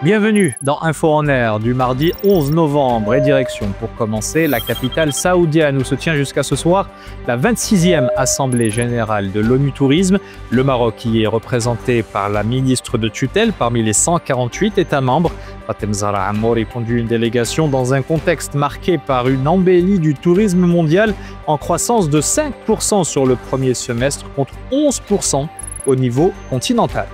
Bienvenue dans Info en Air du mardi 11 novembre et direction pour commencer la capitale saoudienne où se tient jusqu'à ce soir la 26e Assemblée Générale de l'ONU Tourisme. Le Maroc y est représenté par la ministre de tutelle parmi les 148 États membres. Fatem Zahra Amouri conduit une délégation dans un contexte marqué par une embellie du tourisme mondial en croissance de 5% sur le premier semestre contre 11% au niveau continental.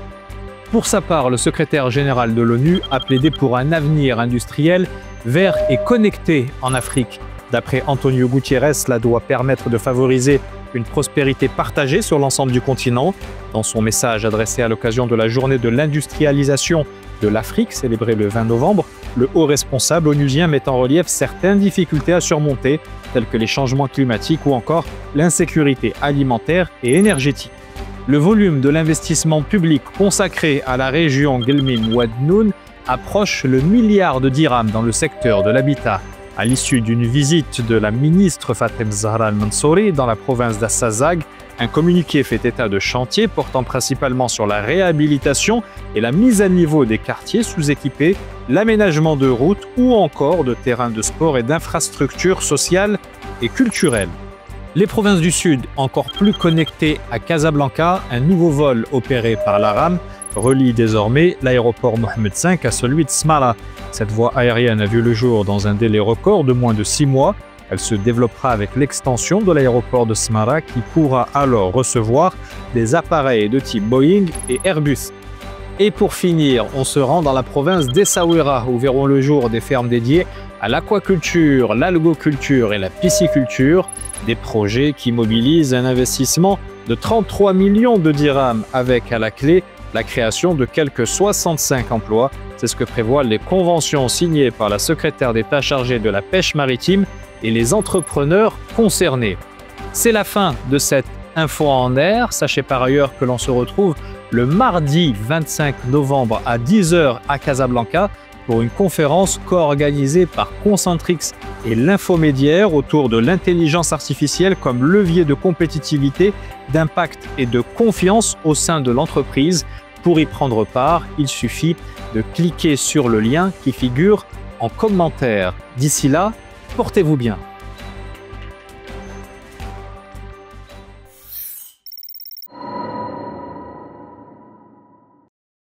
Pour sa part, le secrétaire général de l'ONU a plaidé pour un avenir industriel vert et connecté en Afrique. D'après Antonio Gutiérrez, cela doit permettre de favoriser une prospérité partagée sur l'ensemble du continent. Dans son message adressé à l'occasion de la journée de l'industrialisation de l'Afrique, célébrée le 20 novembre, le haut responsable onusien met en relief certaines difficultés à surmonter, telles que les changements climatiques ou encore l'insécurité alimentaire et énergétique. Le volume de l'investissement public consacré à la région Guelmim-Ouadnoun approche le milliard de dirhams dans le secteur de l'habitat. À l'issue d'une visite de la ministre Fatem Zahra Al-Mansouri dans la province d'Assazag, un communiqué fait état de chantiers portant principalement sur la réhabilitation et la mise à niveau des quartiers sous-équipés, l'aménagement de routes ou encore de terrains de sport et d'infrastructures sociales et culturelles. Les provinces du Sud, encore plus connectées à Casablanca, un nouveau vol opéré par l'ARAM relie désormais l'aéroport Mohamed V à celui de Smara. Cette voie aérienne a vu le jour dans un délai record de moins de 6 mois. Elle se développera avec l'extension de l'aéroport de Smara qui pourra alors recevoir des appareils de type Boeing et Airbus. Et pour finir, on se rend dans la province d'Essaouira où verront le jour des fermes dédiées à l'aquaculture, l'algoculture et la pisciculture, des projets qui mobilisent un investissement de 33 millions de dirhams avec à la clé la création de quelques 65 emplois. C'est ce que prévoient les conventions signées par la secrétaire d'État chargée de la pêche maritime et les entrepreneurs concernés. C'est la fin de cette Info en Air. Sachez par ailleurs que l'on se retrouve le mardi 25 novembre à 10 h à Casablanca pour une conférence co-organisée par Concentrix et l'Infomédiaire autour de l'intelligence artificielle comme levier de compétitivité, d'impact et de confiance au sein de l'entreprise. Pour y prendre part, il suffit de cliquer sur le lien qui figure en commentaire. D'ici là, portez-vous bien.